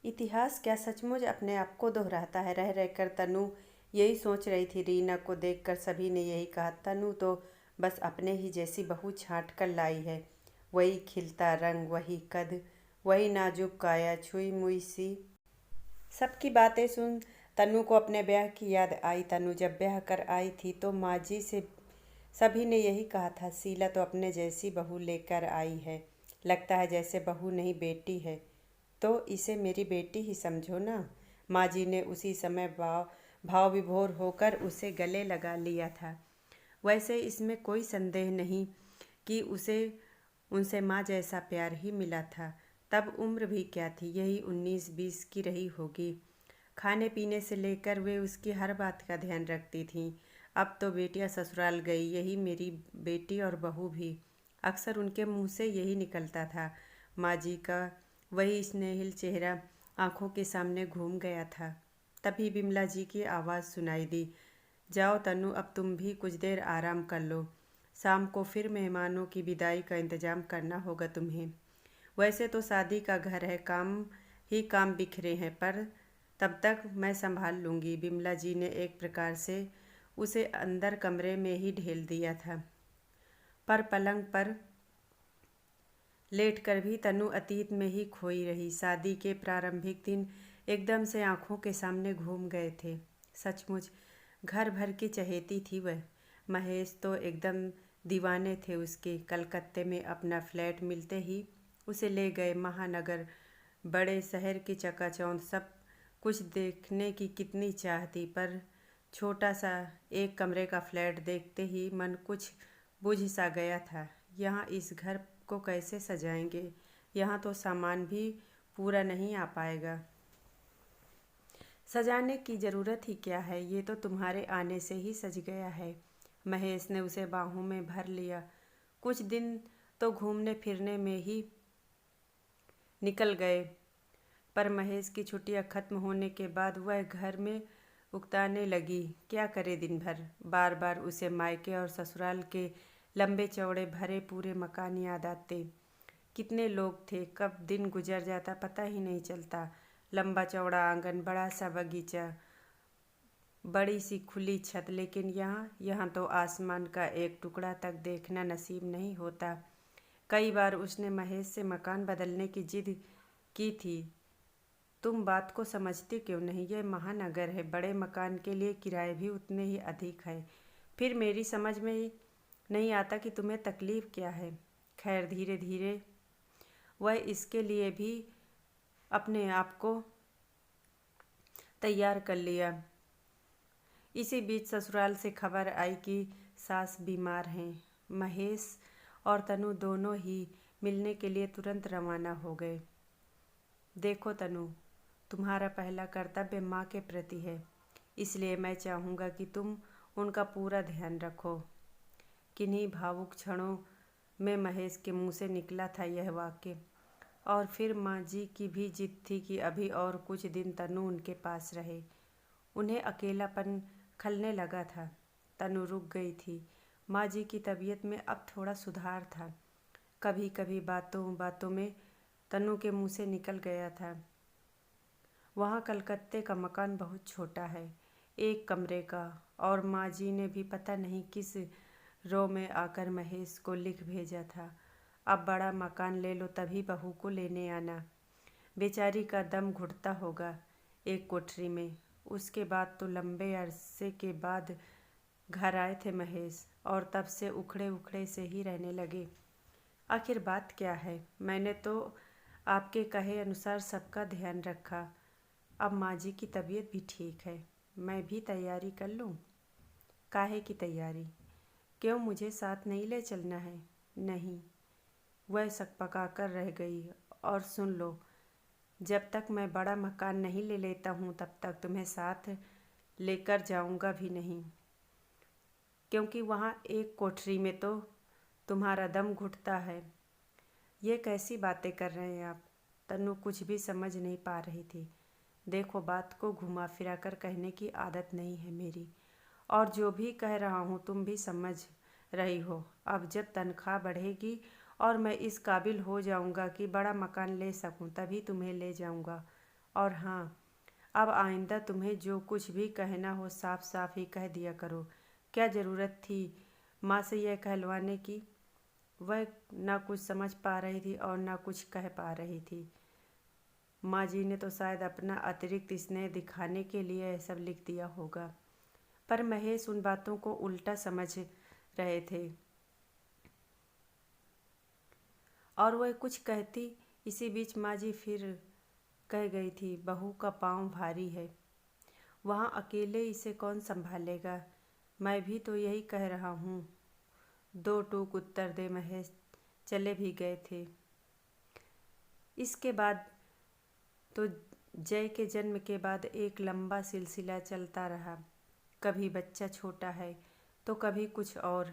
इतिहास क्या सचमुच अपने आप को दोहराता है? रह रहकर तनु यही सोच रही थी। रीना को देखकर सभी ने यही कहा, तनु तो बस अपने ही जैसी बहू छांट कर लाई है। वही खिलता रंग, वही कद, वही नाजुक काया, छुई मुई सी। सबकी बातें सुन तनु को अपने ब्याह की याद आई। तनु जब ब्याह कर आई थी तो माँ जी से सभी ने यही कहा था, शीला तो अपने जैसी बहू लेकर आई है, लगता है जैसे बहू नहीं बेटी है, तो इसे मेरी बेटी ही समझो ना। माँ जी ने उसी समय भाव विभोर होकर उसे गले लगा लिया था। वैसे इसमें कोई संदेह नहीं कि उसे उनसे माँ जैसा प्यार ही मिला था। तब उम्र भी क्या थी, यही 19-20 की रही होगी। खाने पीने से लेकर वे उसकी हर बात का ध्यान रखती थीं। अब तो बेटियां ससुराल गई, यही मेरी बेटी और बहू भी, अक्सर उनके मुंह से यही निकलता था। माँ जी का वही स्नेहिल चेहरा आंखों के सामने घूम गया था। तभी बिमला जी की आवाज़ सुनाई दी, जाओ तनु, अब तुम भी कुछ देर आराम कर लो, शाम को फिर मेहमानों की विदाई का इंतजाम करना होगा तुम्हें। वैसे तो शादी का घर है, काम ही काम बिखरे हैं, पर तब तक मैं संभाल लूँगी। बिमला जी ने एक प्रकार से उसे अंदर कमरे में ही ढेल दिया था। पर पलंग पर लेटकर भी तनु अतीत में ही खोई रही। शादी के प्रारंभिक दिन एकदम से आंखों के सामने घूम गए थे। सचमुच घर भर की चहेती थी वह। महेश तो एकदम दीवाने थे उसके। कलकत्ते में अपना फ्लैट मिलते ही उसे ले गए महानगर, बड़े शहर की चकाचौंध सब कुछ देखने की कितनी चाह थी, पर छोटा सा एक कमरे का फ्लैट देखते ही मन कुछ बुझ सा गया था। यहाँ इस घर को कैसे सजाएंगे, यहाँ तो सामान भी पूरा नहीं आ पाएगा। सजाने की ज़रूरत ही क्या है, ये तो तुम्हारे आने से ही सज गया है। महेश ने उसे बाहों में भर लिया। कुछ दिन तो घूमने फिरने में ही निकल गए, पर महेश की छुट्टियां खत्म होने के बाद वह घर में उकताने लगी। क्या करे दिन भर, बार बार उसे मायके और ससुराल के लंबे चौड़े भरे पूरे मकान याद आते। कितने लोग थे, कब दिन गुजर जाता पता ही नहीं चलता। लंबा चौड़ा आंगन, बड़ा सा बगीचा, बड़ी सी खुली छत, लेकिन यहाँ तो आसमान का एक टुकड़ा तक देखना नसीब नहीं होता। कई बार उसने महेश से मकान बदलने की जिद की थी। तुम बात को समझते क्यों नहीं, यह महानगर है, बड़े मकान के लिए किराए भी उतने ही अधिक है। फिर मेरी समझ में नहीं आता कि तुम्हें तकलीफ़ क्या है। खैर धीरे धीरे वह इसके लिए भी अपने आप को तैयार कर लिया। इसी बीच ससुराल से खबर आई कि सास बीमार हैं। महेश और तनु दोनों ही मिलने के लिए तुरंत रवाना हो गए। देखो तनु, तुम्हारा पहला कर्तव्य माँ के प्रति है, इसलिए मैं चाहूँगा कि तुम उनका पूरा ध्यान रखो। किन्हीं भावुक क्षणों में महेश के मुंह से निकला था यह वाक्य। और फिर माँ जी की भी जिद थी कि अभी और कुछ दिन तनु उनके पास रहे। उन्हें अकेलापन खलने लगा था। तनु रुक गई थी। माँ जी की तबीयत में अब थोड़ा सुधार था। कभी कभी बातों बातों में तनु के मुंह से निकल गया था, वहाँ कलकत्ते का मकान बहुत छोटा है, एक कमरे का, और माँ जी ने भी पता नहीं किस रो में आकर महेश को लिख भेजा था, अब बड़ा मकान ले लो तभी बहू को लेने आना। बेचारी का दम घुटता होगा एक कोठरी में। उसके बाद तो लंबे अरसे के बाद घर आए थे महेश, और तब से उखड़े उखड़े से ही रहने लगे। आखिर बात क्या है? मैंने तो आपके कहे अनुसार सबका ध्यान रखा। अब माँ जी की तबीयत भी ठीक है, मैं भी तैयारी कर लूँ। काहे की तैयारी? क्यों, मुझे साथ नहीं ले चलना है? नहीं, वह सकपका कर रह गई। और सुन लो, जब तक मैं बड़ा मकान नहीं ले लेता हूँ तब तक तुम्हें साथ लेकर जाऊँगा भी नहीं, क्योंकि वहाँ एक कोठरी में तो तुम्हारा दम घुटता है। ये कैसी बातें कर रहे हैं आप? तनु कुछ भी समझ नहीं पा रही थी। देखो, बात को घुमा फिरा कर कहने की आदत नहीं है मेरी, और जो भी कह रहा हूँ तुम भी समझ रही हो। अब जब तनख्वाह बढ़ेगी और मैं इस काबिल हो जाऊँगा कि बड़ा मकान ले सकूँ तभी तुम्हें ले जाऊँगा, और हाँ, अब आइंदा तुम्हें जो कुछ भी कहना हो साफ साफ ही कह दिया करो। क्या ज़रूरत थी माँ से यह कहलवाने की? वह ना कुछ समझ पा रही थी और ना कुछ कह पा रही थी। माँ जी ने तो शायद अपना अतिरिक्त स्नेह दिखाने के लिए यह सब लिख दिया होगा, पर महेश उन बातों को उल्टा समझ रहे थे और वह कुछ कहती। इसी बीच माँ जी फिर कह गई थी, बहू का पाँव भारी है, वहाँ अकेले इसे कौन संभालेगा? मैं भी तो यही कह रहा हूँ। दो टूक उत्तर दे महेश चले भी गए थे। इसके बाद तो जय के जन्म के बाद एक लंबा सिलसिला चलता रहा। कभी बच्चा छोटा है तो कभी कुछ और।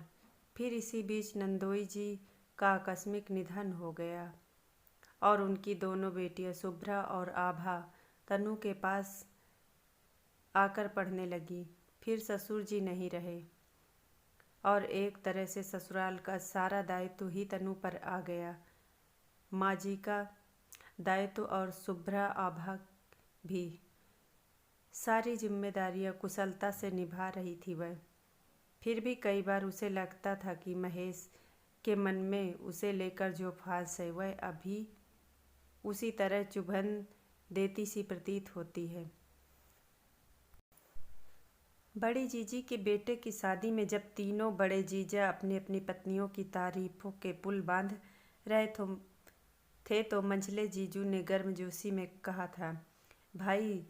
फिर इसी बीच नंदोई जी का आकस्मिक निधन हो गया और उनकी दोनों बेटियां शुभ्रा और आभा तनु के पास आकर पढ़ने लगी। फिर ससुर जी नहीं रहे और एक तरह से ससुराल का सारा दायित्व ही तनु पर आ गया। माँ जी का दायित्व और शुभ्रा आभा भी। सारी जिम्मेदारियां कुशलता से निभा रही थी वह। फिर भी कई बार उसे लगता था कि महेश के मन में उसे लेकर जो फांस है वह अभी उसी तरह चुभन देती सी प्रतीत होती है। बड़ी जीजी के बेटे की शादी में जब तीनों बड़े जीजा अपनी अपनी पत्नियों की तारीफों के पुल बांध रहे थे तो मंझले जीजू ने गर्मजोशी में कहा था, भाई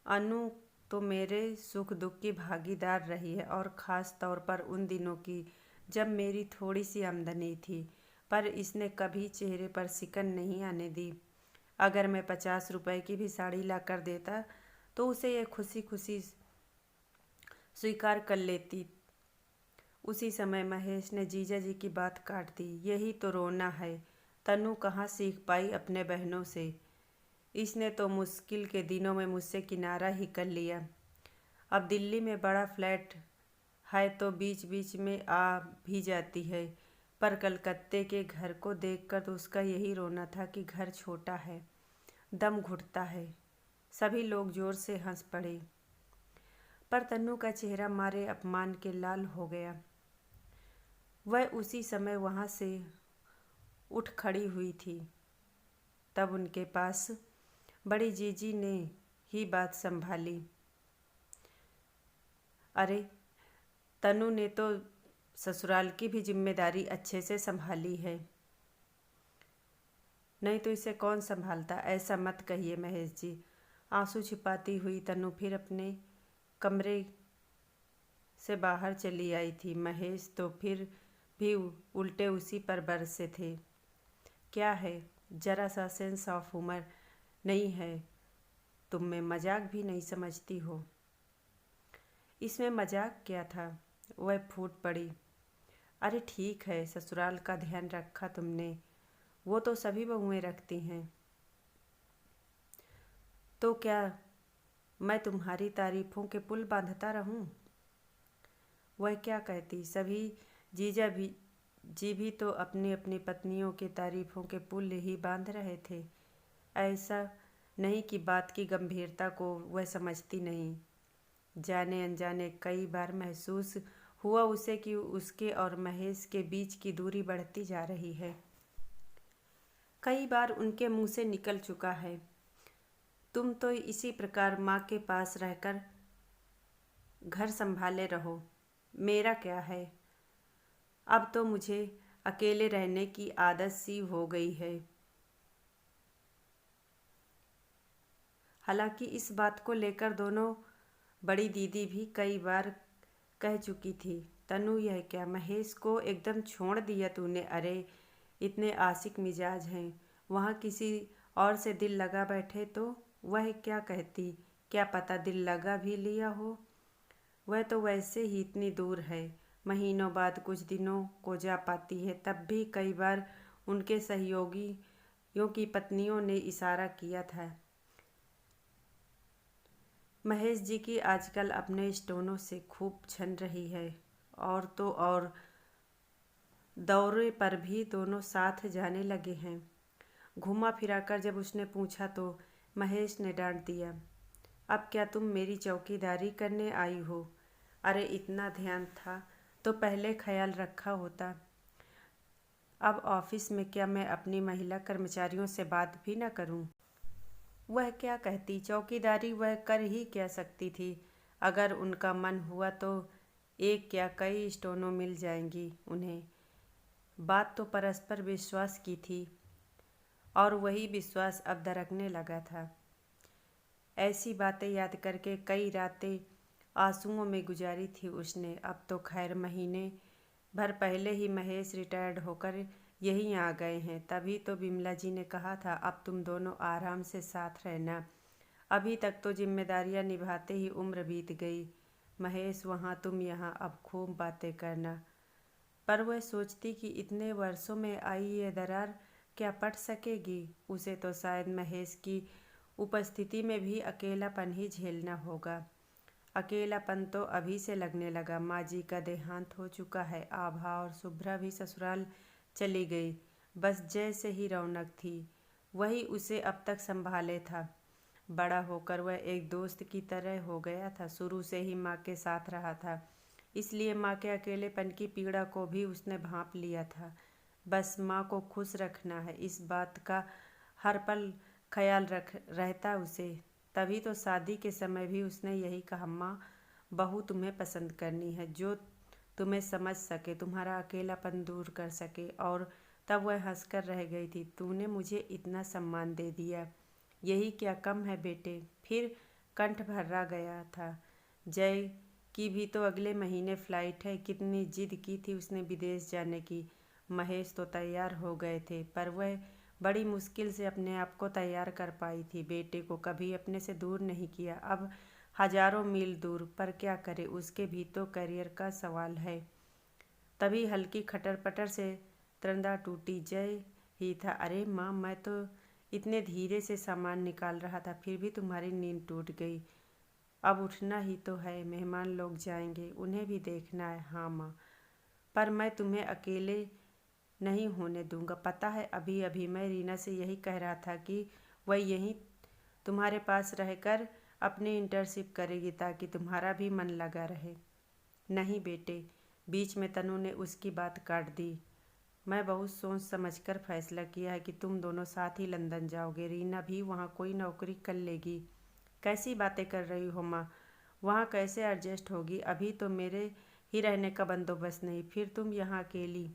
अनु तो मेरे सुख दुख की भागीदार रही है और ख़ास तौर पर उन दिनों की जब मेरी थोड़ी सी आमदनी थी, पर इसने कभी चेहरे पर सिकन नहीं आने दी। अगर मैं 50 रुपए की भी साड़ी ला कर देता तो उसे यह खुशी खुशी स्वीकार कर लेती। उसी समय महेश ने जीजा जी की बात काट दी, यही तो रोना है। तनु कहाँ सीख पाई अपने बहनों से। इसने तो मुश्किल के दिनों में मुझसे किनारा ही कर लिया। अब दिल्ली में बड़ा फ्लैट है तो बीच बीच में आ भी जाती है, पर कलकत्ते के घर को देखकर तो उसका यही रोना था कि घर छोटा है, दम घुटता है। सभी लोग जोर से हंस पड़े, पर तन्नू का चेहरा मारे अपमान के लाल हो गया। वह उसी समय वहाँ से उठ खड़ी हुई थी। तब उनके पास बड़ी जीजी ने ही बात संभाली, अरे तनु ने तो ससुराल की भी जिम्मेदारी अच्छे से संभाली है, नहीं तो इसे कौन संभालता? ऐसा मत कहिए महेश जी। आंसू छिपाती हुई तनु फिर अपने कमरे से बाहर चली आई थी। महेश तो फिर भी उल्टे उसी पर बरसे थे। क्या है, जरा सा सेंस ऑफ ह्यूमर नहीं है तुम में? मजाक भी नहीं समझती हो? इसमें मजाक क्या था? वह फूट पड़ी, अरे ठीक है, ससुराल का ध्यान रखा तुमने, वो तो सभी बहुएं रखती हैं। तो क्या मैं तुम्हारी तारीफों के पुल बांधता रहूं? वह क्या कहती, सभी जीजा जी भी तो अपनी अपनी पत्नियों की तारीफों के पुल ही बांध रहे थे। ऐसा नहीं कि बात की गंभीरता को वह समझती नहीं। जाने अनजाने कई बार महसूस हुआ उसे कि उसके और महेश के बीच की दूरी बढ़ती जा रही है। कई बार उनके मुंह से निकल चुका है, तुम तो इसी प्रकार माँ के पास रहकर घर संभाले रहो, मेरा क्या है? अब तो मुझे अकेले रहने की आदत सी हो गई है। हालांकि इस बात को लेकर दोनों बड़ी दीदी भी कई बार कह चुकी थी, तनु यह क्या, महेश को एकदम छोड़ दिया तूने? अरे इतने आशिक मिजाज हैं, वहाँ किसी और से दिल लगा बैठे तो वह क्या कहती? क्या पता दिल लगा भी लिया हो। वह तो वैसे ही इतनी दूर है, महीनों बाद कुछ दिनों को जा पाती है। तब भी कई बार उनके सहयोगियों की पत्नियों ने इशारा किया था। महेश जी की आजकल अपने स्टोनों से खूब छन रही है, और तो और दौरे पर भी दोनों साथ जाने लगे हैं। घुमा फिराकर जब उसने पूछा तो महेश ने डांट दिया। अब क्या तुम मेरी चौकीदारी करने आई हो? अरे इतना ध्यान था तो पहले ख्याल रखा होता। अब ऑफिस में क्या मैं अपनी महिला कर्मचारियों से बात भी न करूं? वह क्या कहती, चौकीदारी वह कर ही क्या सकती थी। अगर उनका मन हुआ तो एक क्या कई स्टोनों मिल जाएंगी उन्हें। बात तो परस्पर विश्वास की थी और वही विश्वास अब दरकने लगा था। ऐसी बातें याद करके कई रातें आंसुओं में गुजारी थी उसने। अब तो खैर महीने भर पहले ही महेश रिटायर्ड होकर यहीं आ गए हैं। तभी तो बिमला जी ने कहा था अब तुम दोनों आराम से साथ रहना। अभी तक तो जिम्मेदारियां निभाते ही उम्र बीत गई। महेश वहाँ तुम यहाँ, अब खूब बातें करना। पर वह सोचती कि इतने वर्षों में आई ये दरार क्या पट सकेगी। उसे तो शायद महेश की उपस्थिति में भी अकेलापन ही झेलना होगा। अकेलापन तो अभी से लगने लगा। माँ जी का देहांत हो चुका है। आभा और शुभ्रा भी ससुराल चली गई। बस जय से ही रौनक थी, वही उसे अब तक संभाले था। बड़ा होकर वह एक दोस्त की तरह हो गया था। शुरू से ही माँ के साथ रहा था, इसलिए माँ के अकेलेपन की पीड़ा को भी उसने भांप लिया था। बस माँ को खुश रखना है, इस बात का हर पल ख्याल रख रहता उसे। तभी तो शादी के समय भी उसने यही कहा, माँ बहू तुम्हें पसंद करनी है जो तुम्हें समझ सके, तुम्हारा अकेलापन दूर कर सके। और तब वह हंसकर रह गई थी, तूने मुझे इतना सम्मान दे दिया, यही क्या कम है बेटे। फिर कंठ भर्रा गया था। जय की भी तो अगले महीने फ्लाइट है। कितनी जिद की थी उसने विदेश जाने की। महेश तो तैयार हो गए थे, पर वह बड़ी मुश्किल से अपने आप को तैयार कर पाई थी। बेटे को कभी अपने से दूर नहीं किया, अब हजारों मील दूर। पर क्या करे, उसके भी तो करियर का सवाल है। तभी हल्की खटर पटर से त्रंदा टूटी। जय ही था, अरे माँ मैं तो इतने धीरे से सामान निकाल रहा था, फिर भी तुम्हारी नींद टूट गई। अब उठना ही तो है, मेहमान लोग जाएंगे, उन्हें भी देखना है। हाँ माँ, पर मैं तुम्हें अकेले नहीं होने दूंगा। पता है अभी अभी मैं रीना से यही कह रहा था कि वह यहीं तुम्हारे पास रहकर अपनी इंटर्नशिप करेगी ताकि तुम्हारा भी मन लगा रहे। नहीं बेटे, बीच में तनु ने उसकी बात काट दी। मैं बहुत सोच समझकर फैसला किया है कि तुम दोनों साथ ही लंदन जाओगे। रीना भी वहाँ कोई नौकरी कर लेगी। कैसी बातें कर रही हो माँ, वहाँ कैसे एडजस्ट होगी? अभी तो मेरे ही रहने का बंदोबस्त नहीं, फिर तुम यहाँ अकेली।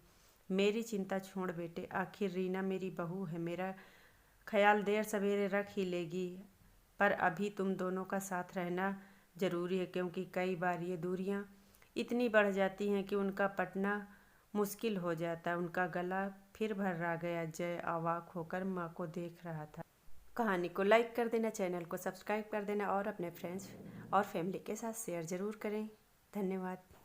मेरी चिंता छोड़ बेटे, आखिर रीना मेरी बहू है, मेरा ख्याल देर सवेरे रख ही लेगी। पर अभी तुम दोनों का साथ रहना जरूरी है, क्योंकि कई बार ये दूरियां इतनी बढ़ जाती हैं कि उनका पटना मुश्किल हो जाता है। उनका गला फिर भर्रा गया। जय अवाक होकर माँ को देख रहा था। कहानी को लाइक कर देना, चैनल को सब्सक्राइब कर देना और अपने फ्रेंड्स और फैमिली के साथ शेयर ज़रूर करें। धन्यवाद।